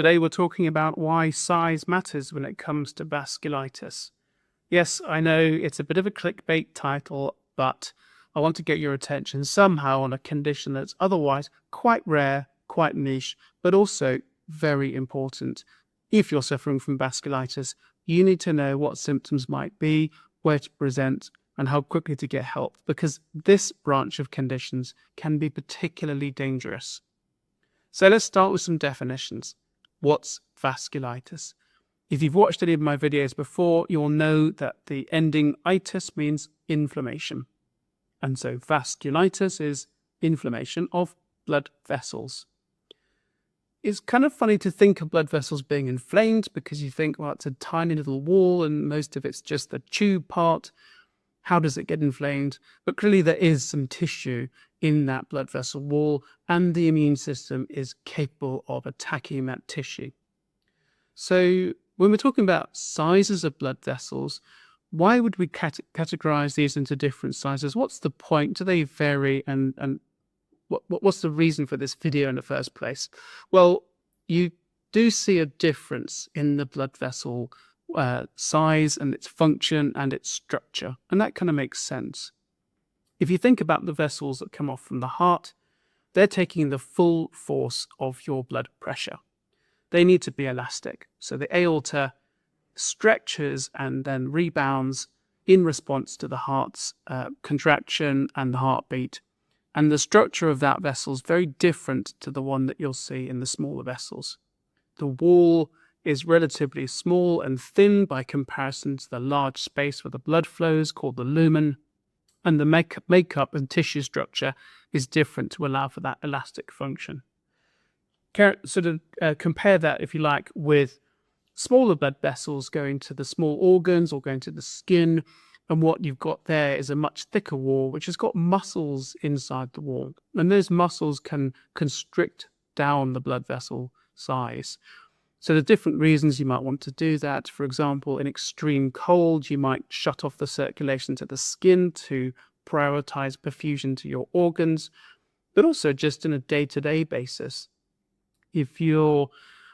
Today we're talking about why size matters when it comes to vasculitis. Yes, I know it's a bit of a clickbait title, but I want to get your attention somehow on a condition that's otherwise quite rare, quite niche, but also very important. If you're suffering from vasculitis, you need to know what symptoms might be, where to present, and how quickly to get help, because this branch of conditions can be particularly dangerous. So let's start with some definitions. What's vasculitis? If you've watched any of my videos before, you'll know that the ending itis means inflammation. And so vasculitis is inflammation of blood vessels. It's kind of funny to think of blood vessels being inflamed because you think, well, it's a tiny little wall and most of it's just the tube part. How does it get inflamed? But clearly there is some tissue in that blood vessel wall, and the immune system is capable of attacking that tissue. So when we're talking about sizes of blood vessels, why would we categorize these into different sizes? What's the point? Do they vary? And what's the reason for this video in the first place? Well, you do see a difference in the blood vessel size and its function and its structure, and that kind of makes sense. If you think about the vessels that come off from the heart, they're taking the full force of your blood pressure. They need to be elastic. So the aorta stretches and then rebounds in response to the heart's contraction and the heartbeat. And the structure of that vessel is very different to the one that you'll see in the smaller vessels. The wall is relatively small and thin by comparison to the large space where the blood flows, called the lumen. And the makeup and tissue structure is different to allow for that elastic function. Sort of compare that, if you like, with smaller blood vessels going to the small organs or going to the skin, and what you've got there is a much thicker wall which has got muscles inside the wall, and those muscles can constrict down the blood vessel size. So the different reasons you might want to do that: for example, in extreme cold, you might shut off the circulation to the skin to prioritize perfusion to your organs, but also just on a day-to-day basis. If you're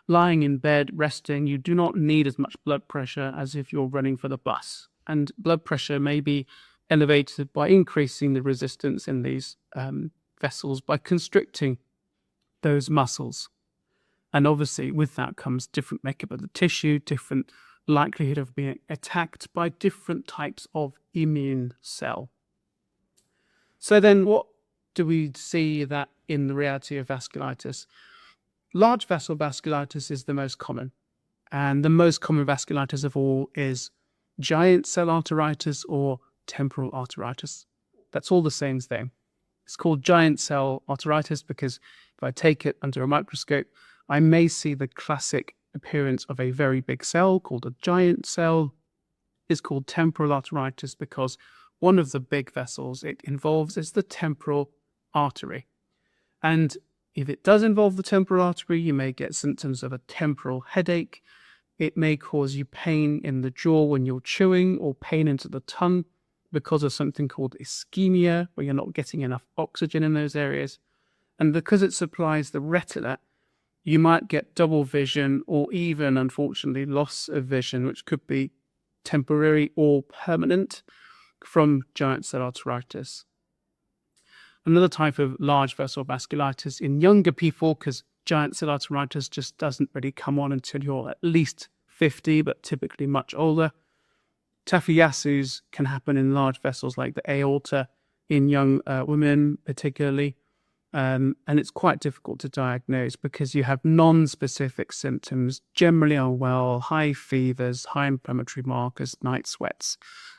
lying in bed resting, you do not need as much blood pressure as if you're running for the bus. And blood pressure may be elevated by increasing the resistance in these vessels by constricting those muscles. And obviously with that comes different makeup of the tissue, different likelihood of being attacked by different types of immune cell. So then what do we see that in the reality of vasculitis? Large vessel vasculitis is the most common. And the most common vasculitis of all is giant cell arteritis or temporal arteritis. That's all the same thing. It's called giant cell arteritis because if I take it under a microscope, I may see the classic appearance of a very big cell called a giant cell. It's called temporal arteritis because one of the big vessels it involves is the temporal artery. And if it does involve the temporal artery, you may get symptoms of a temporal headache. It may cause you pain in the jaw when you're chewing, or pain into the tongue because of something called ischemia, where you're not getting enough oxygen in those areas. And because it supplies the retina, you might get double vision or even, unfortunately, loss of vision, which could be temporary or permanent from giant cell arteritis. Another type of large vessel vasculitis in younger people, because giant cell arteritis just doesn't really come on until you're at least 50, but typically much older. Tafuyasu's can happen in large vessels like the aorta in young women particularly. And it's quite difficult to diagnose because you have non-specific symptoms, generally unwell, high fevers, high inflammatory markers, night sweats,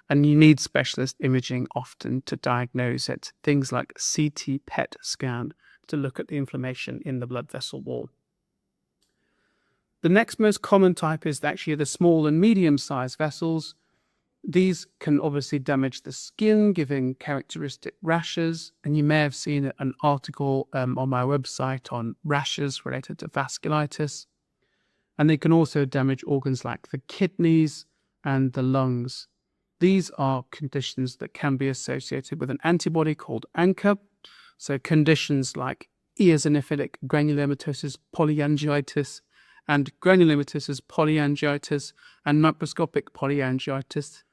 and you need specialist imaging often to diagnose it, things like CT PET scan to look at the inflammation in the blood vessel wall. The next most common type is actually the small and medium-sized vessels. These can obviously damage the skin, giving characteristic rashes. And you may have seen an article on my website on rashes related to vasculitis. And they can also damage organs like the kidneys and the lungs. These are conditions that can be associated with an antibody called ANCA. So conditions like eosinophilic granulomatosis, polyangiitis, and granulomatous as polyangiitis and microscopic polyangiitis.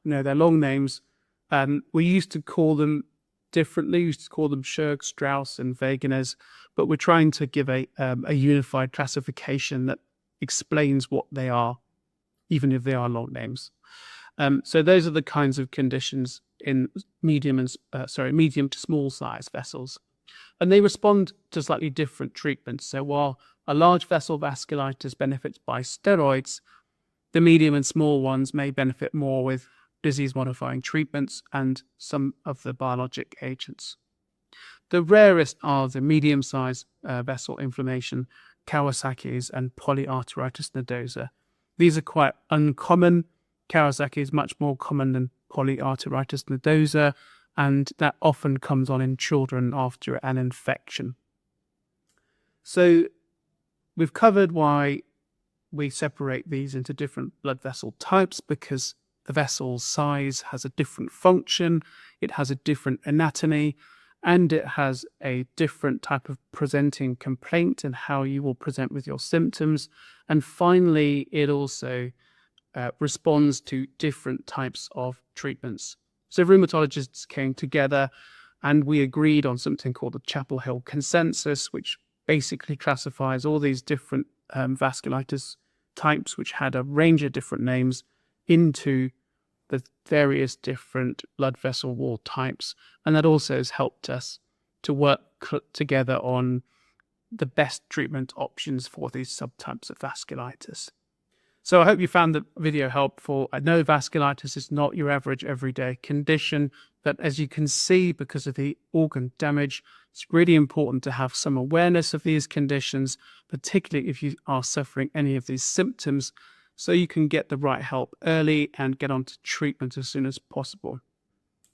They're long names. We used to call them differently. We used to call them Churg-Strauss and Wegener's, but we're trying to give a unified classification that explains what they are, even if they are long names. So those are the kinds of conditions in medium to small size vessels. And they respond to slightly different treatments. So while a large vessel vasculitis benefits by steroids, the medium and small ones may benefit more with disease-modifying treatments and some of the biologic agents. The rarest are the medium-sized vessel inflammation, Kawasaki's and polyarteritis nodosa. These are quite uncommon. Kawasaki is much more common than polyarteritis nodosa, and that often comes on in children after an infection. So we've covered why we separate these into different blood vessel types, because the vessel's size has a different function, it has a different anatomy, and it has a different type of presenting complaint and how you will present with your symptoms. And finally, it also responds to different types of treatments. So rheumatologists came together and we agreed on something called the Chapel Hill Consensus, which basically classifies all these different vasculitis types, which had a range of different names, into the various different blood vessel wall types. And that also has helped us to work together on the best treatment options for these subtypes of vasculitis. So I hope you found the video helpful. I know vasculitis is not your average everyday condition, but as you can see, because of the organ damage, it's really important to have some awareness of these conditions, particularly if you are suffering any of these symptoms, so you can get the right help early and get onto treatment as soon as possible.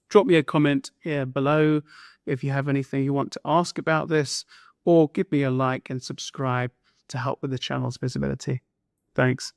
Drop me a comment here below if you have anything you want to ask about this, or give me a like and subscribe to help with the channel's visibility. Thanks.